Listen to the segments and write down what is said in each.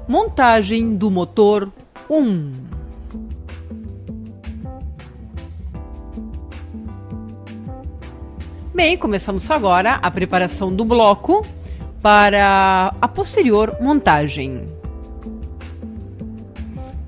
Montagem do motor 1. Bem, começamos agora a preparação do bloco para a posterior montagem.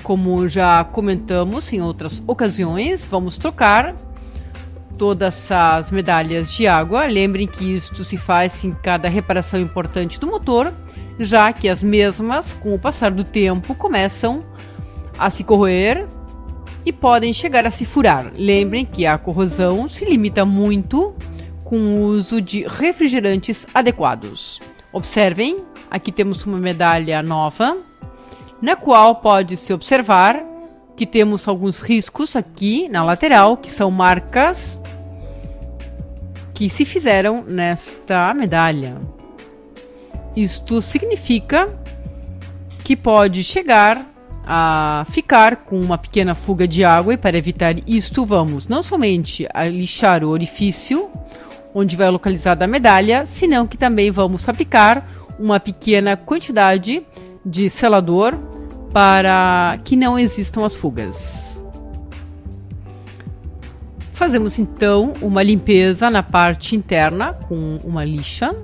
Como já comentamos em outras ocasiões, vamos trocar todas as medalhas de água. Lembrem que isto se faz em cada reparação importante do motor, já que as mesmas, com o passar do tempo, começam a se corroer e podem chegar a se furar. Lembrem que a corrosão se limita muito com o uso de refrigerantes adequados. Observem, aqui temos uma medalha nova, na qual pode-se observar que temos alguns riscos aqui na lateral, que são marcas que se fizeram nesta medalha. Isto significa que pode chegar a ficar com uma pequena fuga de água, e para evitar isto vamos não somente a lixar o orifício onde vai localizada a medalha, senão que também vamos aplicar uma pequena quantidade de selador para que não existam as fugas. Fazemos então uma limpeza na parte interna com uma lixa.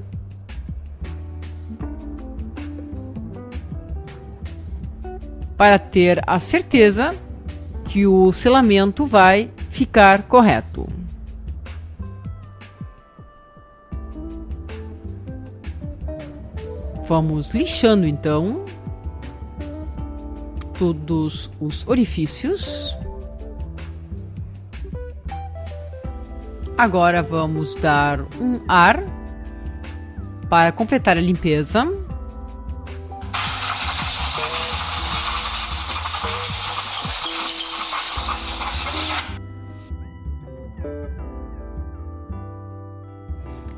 Para ter a certeza que o selamento vai ficar correto. Vamos lixando então todos os orifícios. Agora vamos dar um ar para completar a limpeza.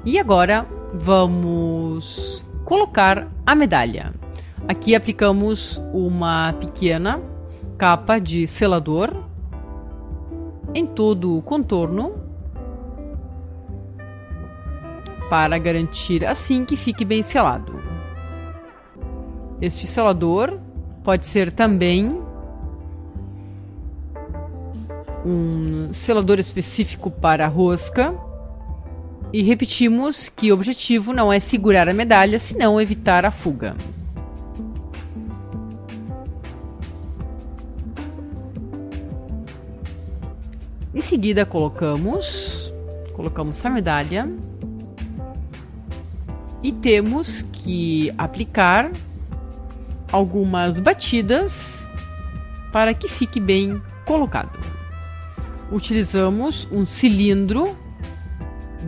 E agora vamos colocar a medalha. Aqui aplicamos uma pequena capa de selador em todo o contorno para garantir assim que fique bem selado. Este selador pode ser também um selador específico para rosca. E repetimos que o objetivo não é segurar a medalha, senão evitar a fuga. Em seguida colocamos a medalha e temos que aplicar algumas batidas para que fique bem colocado. Utilizamos um cilindro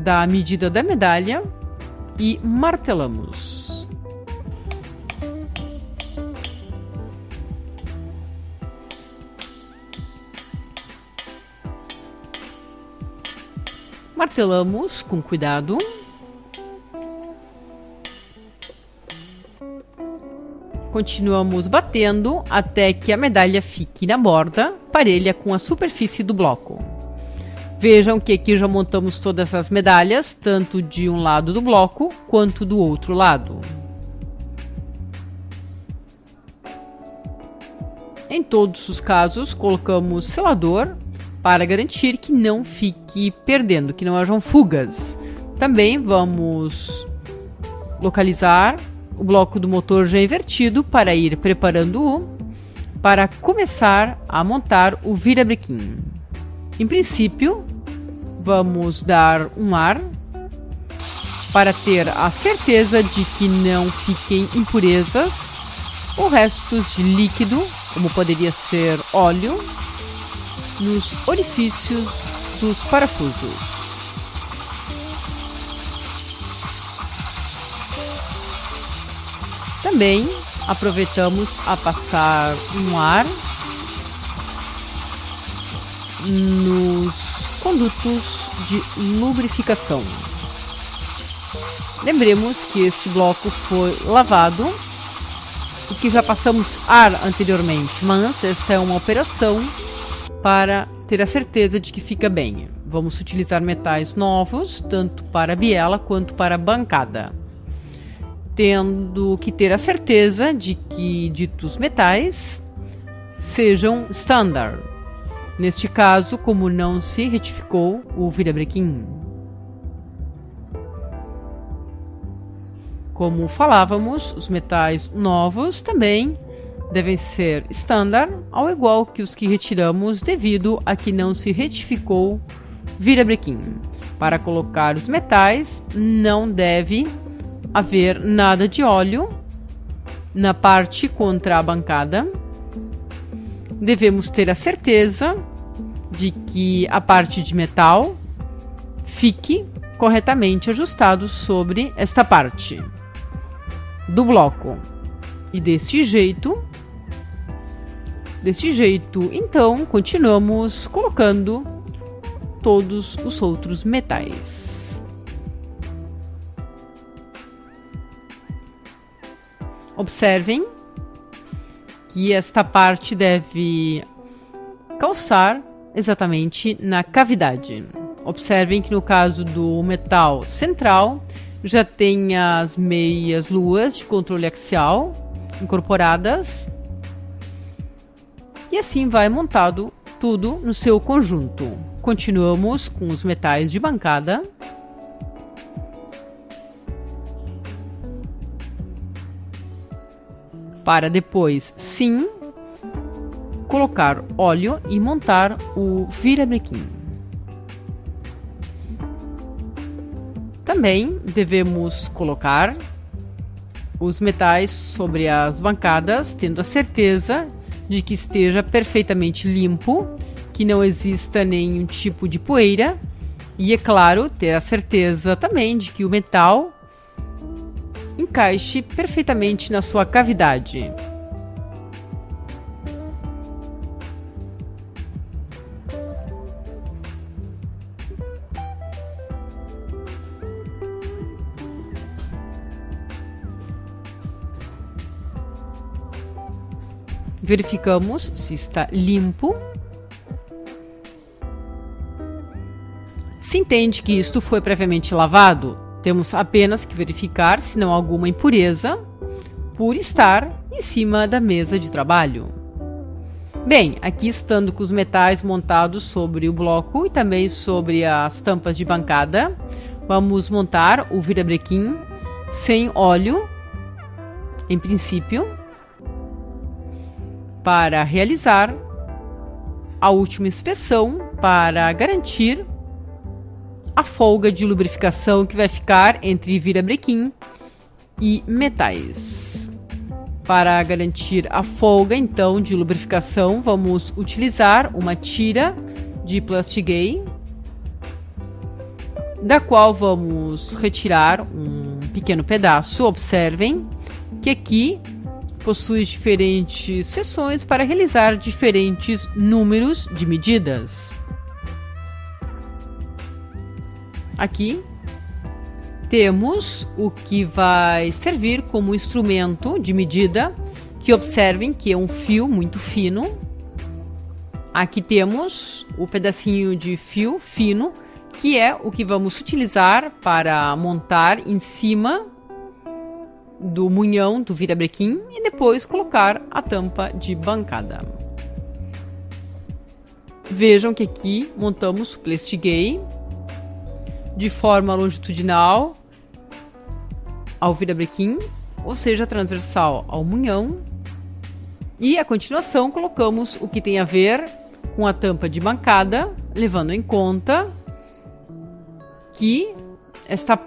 da medida da medalha e martelamos. Martelamos com cuidado. Continuamos batendo até que a medalha fique na borda parelha com a superfície do bloco. Vejam que aqui já montamos todas as medalhas, tanto de um lado do bloco quanto do outro lado. Em todos os casos, colocamos selador para garantir que não fique perdendo, que não hajam fugas. Também vamos localizar o bloco do motor já invertido para ir preparando-o para começar a montar o virabrequim. Em princípio, vamos dar um ar para ter a certeza de que não fiquem impurezas ou restos de líquido, como poderia ser óleo, nos orifícios dos parafusos. Também aproveitamos a passar um ar nos condutos de lubrificação. Lembremos que este bloco foi lavado e que já passamos ar anteriormente, mas esta é uma operação para ter a certeza de que fica bem. Vamos utilizar metais novos, tanto para a biela quanto para a bancada. tendo que ter a certeza de que ditos metais sejam standard. Neste caso, como não se retificou o virabrequim. Como falávamos, os metais novos também devem ser standard, ao igual que os que retiramos devido a que não se retificou virabrequim. Para colocar os metais, não deve haver nada de óleo na parte contra a bancada. Devemos ter a certeza de que a parte de metal fique corretamente ajustado sobre esta parte do bloco. E deste jeito, então, continuamos colocando todos os outros metais. Observem que esta parte deve calçar exatamente na cavidade. Observem que no caso do metal central já tem as meias luas de controle axial incorporadas e assim vai montado tudo no seu conjunto. Continuamos com os metais de bancada. Para depois, sim, colocar óleo e montar o virabrequim. Também devemos colocar os metais sobre as bancadas, tendo a certeza de que esteja perfeitamente limpo, que não exista nenhum tipo de poeira e, é claro, ter a certeza também de que o metal encaixe perfeitamente na sua cavidade. Verificamos se está limpo. Se entende que isto foi previamente lavado, temos apenas que verificar se não há alguma impureza por estar em cima da mesa de trabalho. Bem, aqui estando com os metais montados sobre o bloco e também sobre as tampas de bancada, vamos montar o virabrequim sem óleo, em princípio, para realizar a última inspeção para garantir a folga de lubrificação que vai ficar entre virabrequim e metais. Para garantir a folga, então, de lubrificação, vamos utilizar uma tira de Plastigay, da qual vamos retirar um pequeno pedaço. Observem que aqui possui diferentes seções para realizar diferentes números de medidas. Aqui temos o que vai servir como instrumento de medida, que observem que é um fio muito fino. Aqui temos o pedacinho de fio fino, que é o que vamos utilizar para montar em cima do munhão do virabrequim e depois colocar a tampa de bancada. Vejam que aqui montamos o Plastigay de forma longitudinal ao virabrequim, ou seja, transversal ao munhão, e a continuação colocamos o que tem a ver com a tampa de bancada, levando em conta que esta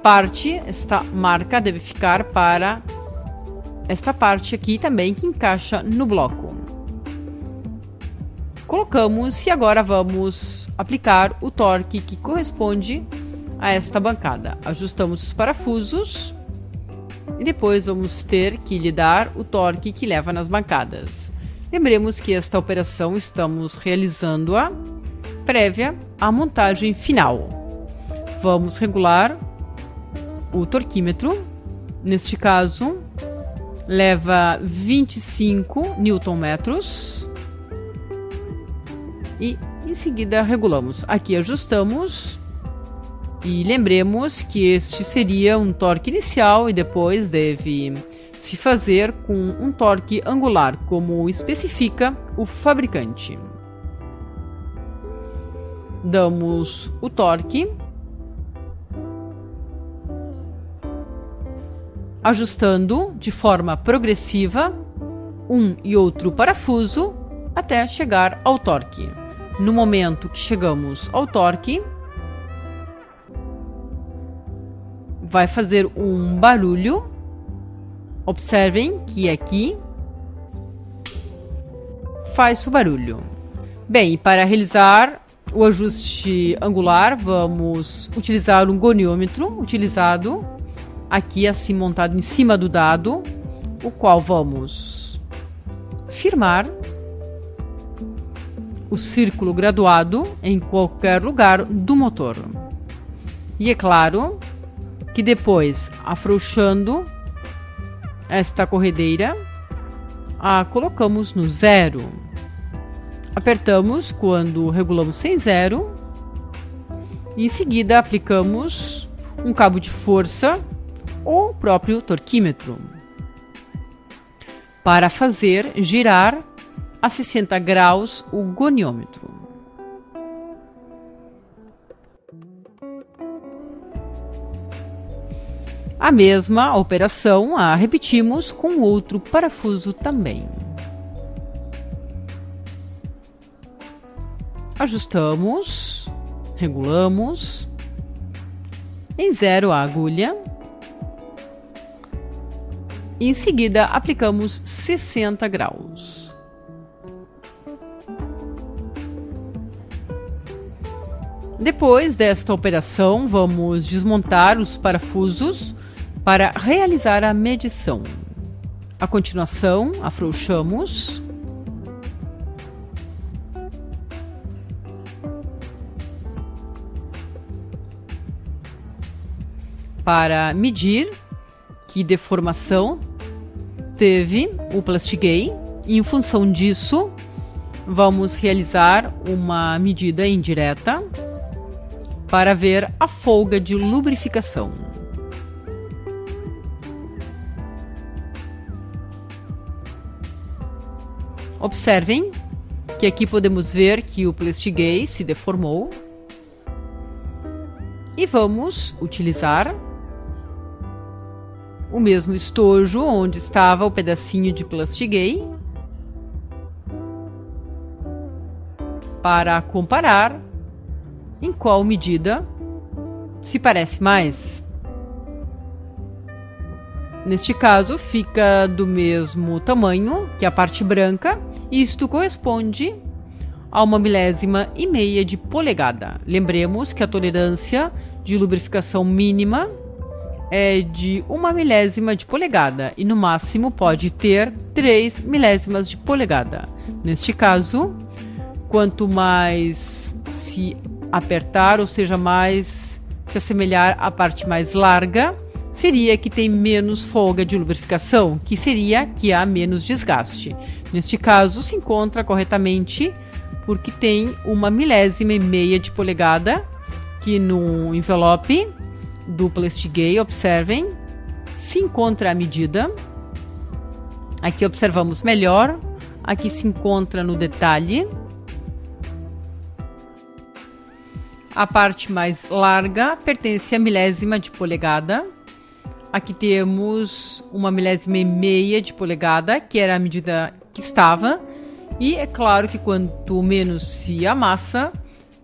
marca deve ficar para esta parte aqui também, que encaixa no bloco. Colocamos e agora vamos aplicar o torque que corresponde a esta bancada. Ajustamos os parafusos e depois vamos ter que lhe dar o torque que leva nas bancadas. Lembremos que esta operação estamos realizando-a prévia à montagem final. Vamos regular o torquímetro. Neste caso, leva 25 Nm e em seguida regulamos. Aqui ajustamos E lembremos que este seria um torque inicial e depois deve se fazer com um torque angular, como especifica o fabricante. Damos o torque, ajustando de forma progressiva um e outro parafuso até chegar ao torque. No momento que chegamos ao torque, vai fazer um barulho. Observem que aqui faz o barulho. Bem, para realizar o ajuste angular, vamos utilizar um goniômetro utilizado aqui assim montado em cima do dado, o qual vamos firmar o círculo graduado em qualquer lugar do motor. E é claro que depois, afrouxando esta corredeira, a colocamos no 0. Apertamos quando regulamos sem 0. E em seguida aplicamos um cabo de força ou o próprio torquímetro para fazer girar a 60 graus o goniômetro. A mesma operação a repetimos com outro parafuso também. Ajustamos, regulamos, em 0 a agulha, e em seguida aplicamos 60 graus. Depois desta operação, vamos desmontar os parafusos para realizar a medição. A continuação, afrouxamos. Para medir que deformação teve o Plastigay, e em função disso, vamos realizar uma medida indireta para ver a folga de lubrificação. Observem que aqui podemos ver que o Plastigay se deformou e vamos utilizar o mesmo estojo onde estava o pedacinho de Plastigay para comparar em qual medida se parece mais. Neste caso, fica do mesmo tamanho que a parte branca, e isto corresponde a 1 milésima e meia de polegada. Lembremos que a tolerância de lubrificação mínima é de 1 milésima de polegada e no máximo pode ter 3 milésimas de polegada. Neste caso, quanto mais se apertar, ou seja, mais se assemelhar à parte mais larga, seria que tem menos folga de lubrificação, que seria que há menos desgaste. Neste caso, se encontra corretamente porque tem 1 milésima e meia de polegada, que no envelope do Plastigay, observem, se encontra a medida. Aqui observamos melhor, aqui se encontra no detalhe. A parte mais larga pertence à milésima de polegada. Aqui temos 1 milésima e meia de polegada, que era a medida que estava. E é claro que quanto menos se amassa,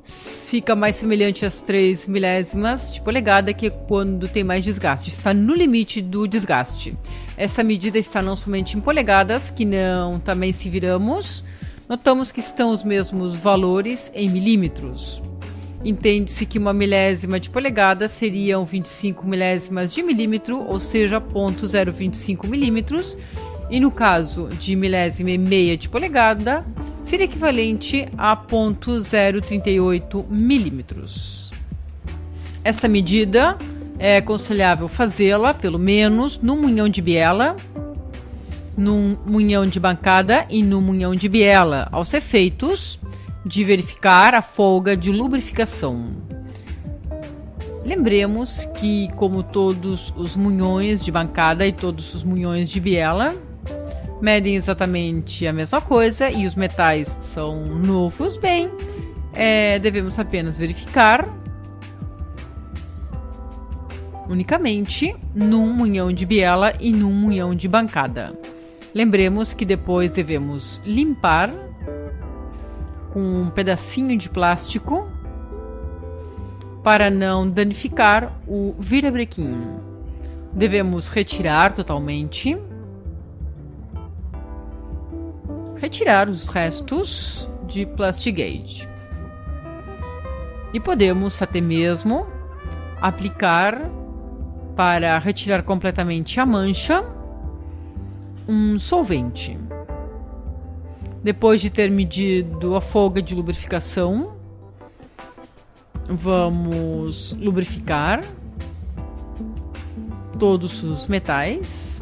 fica mais semelhante às 3 milésimas de polegada, que é quando tem mais desgaste. Está no limite do desgaste. Essa medida está não somente em polegadas, que não também se viramos, notamos que estão os mesmos valores em milímetros. Entende-se que 1 milésima de polegada seriam 25 milésimas de milímetro, ou seja, 0,025 milímetros, e no caso de milésima e meia de polegada, seria equivalente a 0,038 milímetros. Esta medida é aconselhável fazê-la, pelo menos, num munhão de biela, num munhão de bancada e num munhão de biela, aos efeitos de verificar a folga de lubrificação. Lembremos que, como todos os munhões de bancada e todos os munhões de biela, medem exatamente a mesma coisa e os metais são novos, bem, devemos apenas verificar unicamente num munhão de biela e num munhão de bancada. Lembremos que depois devemos limpar com um pedacinho de plástico para não danificar o virabrequim. Devemos retirar totalmente. Retirar os restos de Plastigate. E podemos até mesmo aplicar, para retirar completamente a mancha, um solvente. Depois de ter medido a folga de lubrificação, vamos lubrificar todos os metais.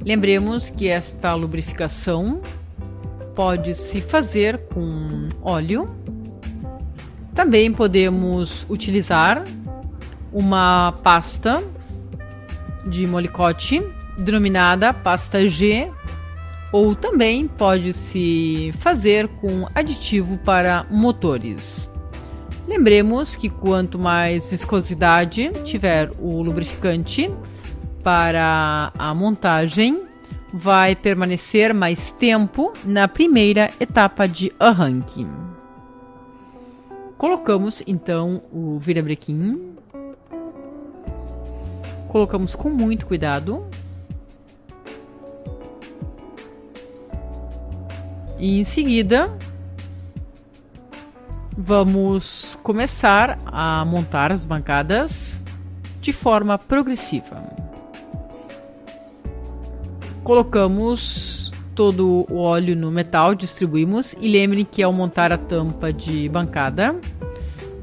Lembremos que esta lubrificação pode se fazer com óleo. Também podemos utilizar uma pasta de molicote denominada pasta G, ou também pode-se fazer com aditivo para motores. Lembremos que quanto mais viscosidade tiver o lubrificante para a montagem, vai permanecer mais tempo na primeira etapa de arranque. Colocamos então o virabrequim. Colocamos com muito cuidado. E em seguida, vamos começar a montar as bancadas de forma progressiva. Colocamos todo o óleo no metal, distribuímos, e lembrem que ao montar a tampa de bancada,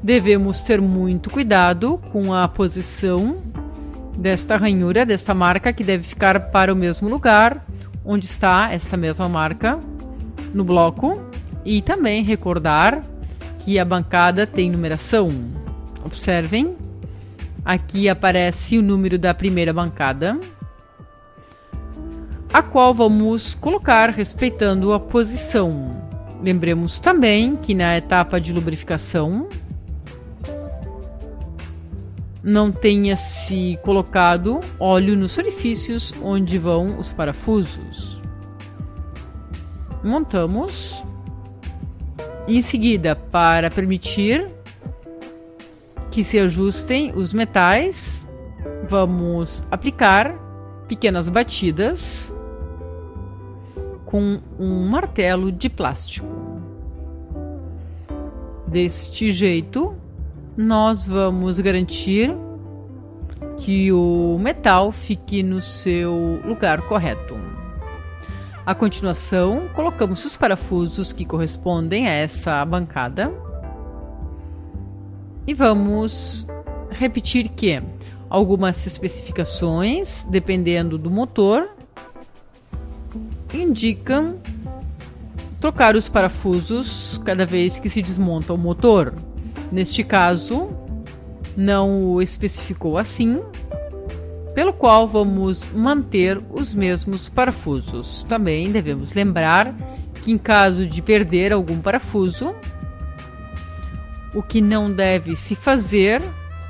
devemos ter muito cuidado com a posição desta ranhura, desta marca, que deve ficar para o mesmo lugar onde está esta mesma marca no bloco, e também recordar que a bancada tem numeração. Observem, aqui aparece o número da primeira bancada, a qual vamos colocar respeitando a posição. Lembremos também que na etapa de lubrificação não tenha se colocado óleo nos orifícios onde vão os parafusos. Montamos. Em seguida, para permitir que se ajustem os metais, vamos aplicar pequenas batidas com um martelo de plástico. Deste jeito, nós vamos garantir que o metal fique no seu lugar correto. A continuação, colocamos os parafusos que correspondem a essa bancada e vamos repetir que algumas especificações, dependendo do motor, indicam trocar os parafusos cada vez que se desmonta o motor. Neste caso, não o especificou assim, pelo qual vamos manter os mesmos parafusos. Também devemos lembrar que, em caso de perder algum parafuso, o que não deve se fazer,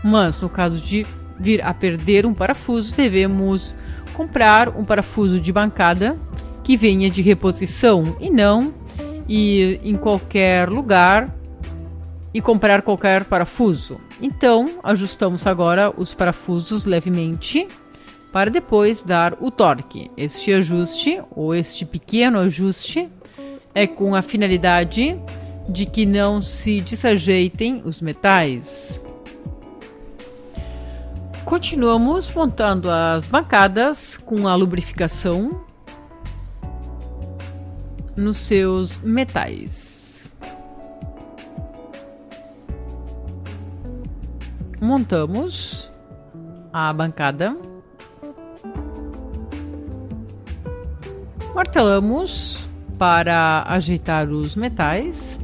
mas no caso de vir a perder um parafuso, devemos comprar um parafuso de bancada que venha de reposição e não ir em qualquer lugar e comprar qualquer parafuso. Então, ajustamos agora os parafusos levemente para depois dar o torque. Este ajuste, ou este pequeno ajuste, é com a finalidade de que não se desajeitem os metais. Continuamos montando as bancadas com a lubrificação nos seus metais. Montamos a bancada, martelamos para ajeitar os metais